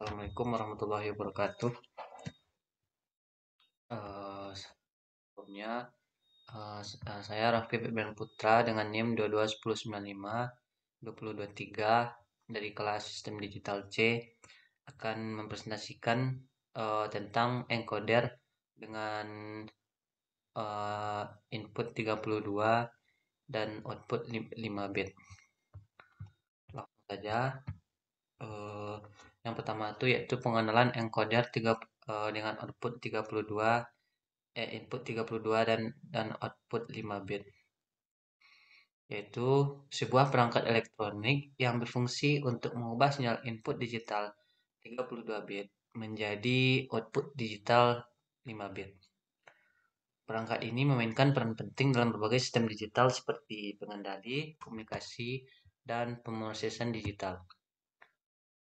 Assalamualaikum warahmatullahi wabarakatuh. Sebelumnya, saya Raffi Febian Putra dengan NIM 221095-2023 dari kelas Sistem Digital C akan mempresentasikan tentang encoder dengan input 32 dan output 5 bit. Langsung saja. Eh, yang pertama itu yaitu pengenalan encoder dengan output 32 input 32 dan output 5 bit, yaitu sebuah perangkat elektronik yang berfungsi untuk mengubah sinyal input digital 32 bit menjadi output digital 5 bit. Perangkat ini memainkan peran penting dalam berbagai sistem digital seperti pengendali, komunikasi, dan pemrosesan digital.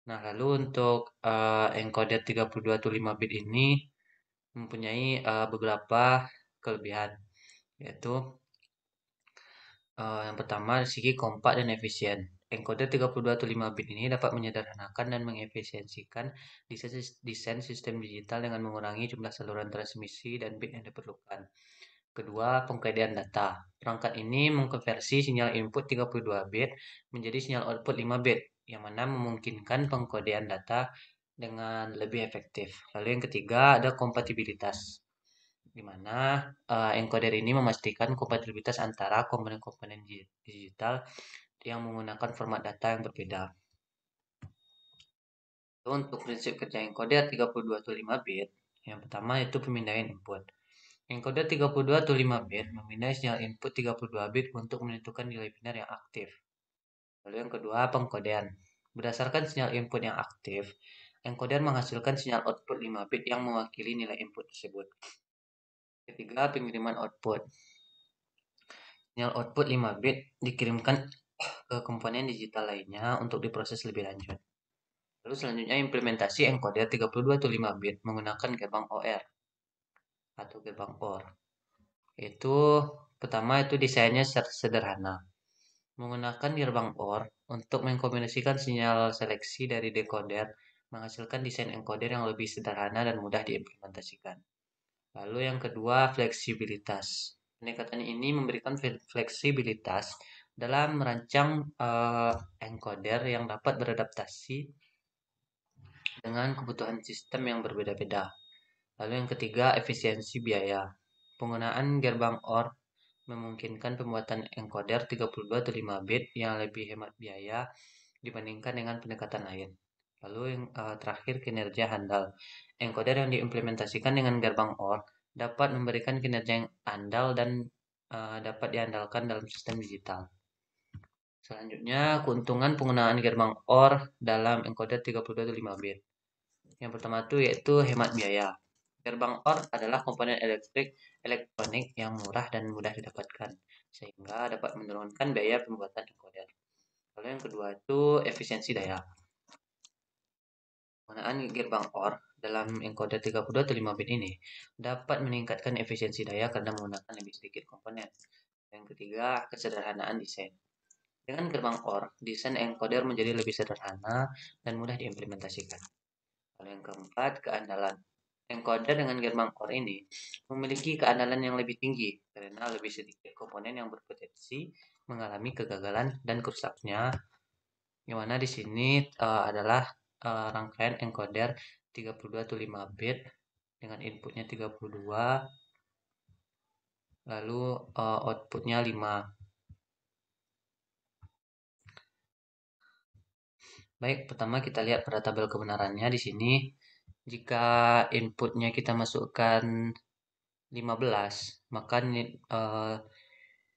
Nah, lalu untuk encoder 32 atau 5 bit ini mempunyai beberapa kelebihan, yaitu yang pertama, dari segi kompak dan efisien. Encoder 32 atau 5 bit ini dapat menyederhanakan dan mengefisiensikan desain sistem digital dengan mengurangi jumlah saluran transmisi dan bit yang diperlukan. Kedua, pengkajian data. Perangkat ini mengkonversi sinyal input 32 bit menjadi sinyal output 5 bit, yang mana memungkinkan pengkodean data dengan lebih efektif. Lalu yang ketiga, ada kompatibilitas, di mana encoder ini memastikan kompatibilitas antara komponen-komponen digital yang menggunakan format data yang berbeda. Untuk prinsip kerja encoder 32 atau 5 bit, yang pertama itu pemindaian input. Encoder 32 atau 5 bit memindai sinyal input 32 bit untuk menentukan nilai binar yang aktif. Lalu yang kedua, pengkodean. Berdasarkan sinyal input yang aktif, encoder menghasilkan sinyal output 5 bit yang mewakili nilai input tersebut. Ketiga, pengiriman output. Sinyal output 5 bit dikirimkan ke komponen digital lainnya untuk diproses lebih lanjut. Lalu selanjutnya implementasi encoder 32 atau 5 bit menggunakan gerbang OR atau gerbang OR. Itu pertama itu desainnya sederhana. Menggunakan gerbang OR untuk mengkombinasikan sinyal seleksi dari decoder menghasilkan desain encoder yang lebih sederhana dan mudah diimplementasikan. Lalu yang kedua, fleksibilitas. Pendekatan ini memberikan fleksibilitas dalam merancang encoder yang dapat beradaptasi dengan kebutuhan sistem yang berbeda-beda. Lalu yang ketiga, efisiensi biaya. Penggunaan gerbang OR memungkinkan pembuatan encoder 32 atau 5 bit yang lebih hemat biaya dibandingkan dengan pendekatan lain. Lalu yang terakhir, kinerja handal. Encoder yang diimplementasikan dengan gerbang OR dapat memberikan kinerja yang andal dan dapat diandalkan dalam sistem digital. Selanjutnya, keuntungan penggunaan gerbang OR dalam encoder 32 atau 5 bit. Yang pertama itu yaitu hemat biaya. Gerbang OR adalah komponen elektronik yang murah dan mudah didapatkan, sehingga dapat menurunkan biaya pembuatan encoder. Lalu yang kedua itu efisiensi daya. Penggunaan gerbang OR dalam encoder 32 atau 5 bit ini dapat meningkatkan efisiensi daya karena menggunakan lebih sedikit komponen. Yang ketiga, kesederhanaan desain. Dengan gerbang OR, desain encoder menjadi lebih sederhana dan mudah diimplementasikan. Lalu yang keempat, keandalan. Encoder dengan gerbang OR ini memiliki keandalan yang lebih tinggi karena lebih sedikit komponen yang berpotensi mengalami kegagalan dan kerusaknya. Yang mana di sini adalah rangkaian encoder 32 atau 5 bit dengan inputnya 32, lalu outputnya 5. Baik, pertama kita lihat pada tabel kebenarannya di sini. Jika inputnya kita masukkan 15, maka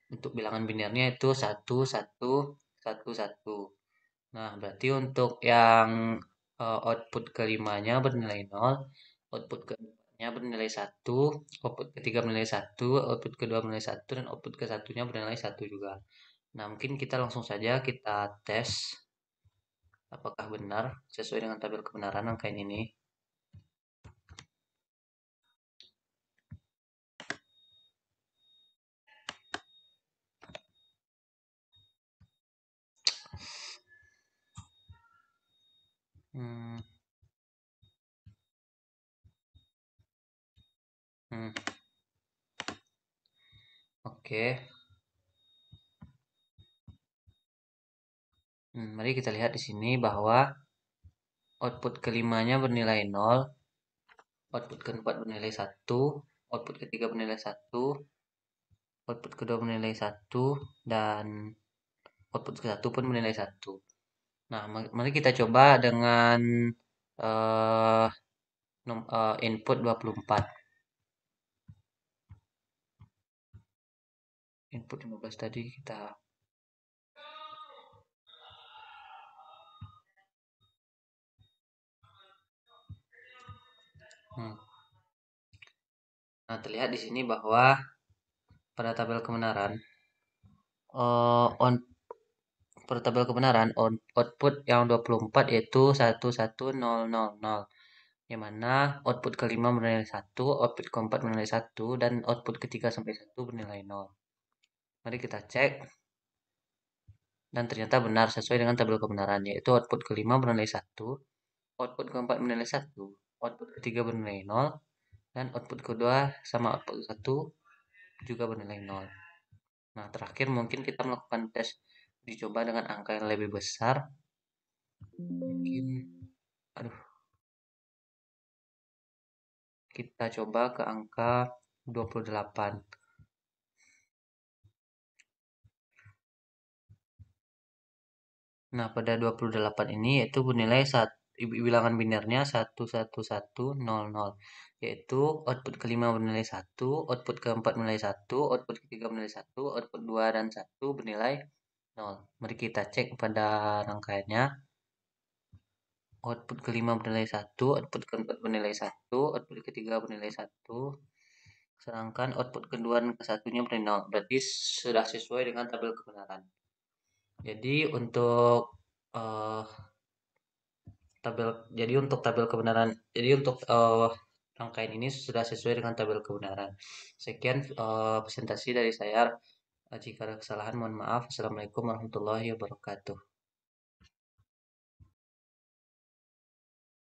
untuk bilangan binarnya itu 1, 1, 1, 1. Nah, berarti untuk yang output kelimanya bernilai 0, output keempatnya bernilai 1, output ketiga bernilai 1, output kedua bernilai 1, dan output ke satunya bernilai 1 juga. Nah, mungkin kita langsung saja kita tes apakah benar sesuai dengan tabel kebenaran angka ini. Hmm, Hmm, oke. Mari kita lihat di sini bahwa output kelimanya bernilai 0, output keempat bernilai 1, output ketiga bernilai 1, output kedua bernilai 1, dan output ke satu pun bernilai 1. Nah, mari kita coba dengan eh, input 24. Input 15 tadi kita. Hmm. Nah, terlihat di sini bahwa pada tabel kebenaran on pada tabel kebenaran output yang 24 yaitu 11000, yang mana output kelima bernilai 1, output keempat bernilai 1, dan output ketiga sampai 1 bernilai 0. Mari kita cek, dan ternyata benar sesuai dengan tabel kebenaran, yaitu output kelima bernilai 1, output keempat bernilai 1, output ketiga bernilai 0, dan output kedua sama output 1 juga bernilai 0. Nah, terakhir mungkin kita melakukan tes dicoba dengan angka yang lebih besar. Mungkin, aduh, kita coba ke angka 28. Nah, pada 28 ini yaitu bernilai bilangan binarnya 11100, yaitu output kelima bernilai 1, output keempat bernilai 1, output ketiga bernilai 1, output 2 dan 1 bernilai 0. Mari kita cek pada rangkaiannya. Output kelima bernilai 1, output keempat bernilai 1, output ketiga bernilai 1, sedangkan output kedua dan kesatunya bernilai 0. Berarti sudah sesuai dengan tabel kebenaran. Jadi untuk eh, tabel kebenaran, jadi untuk rangkaian ini sudah sesuai dengan tabel kebenaran. Sekian presentasi dari saya. Jika ada kesalahan mohon maaf. Assalamualaikum warahmatullahi wabarakatuh.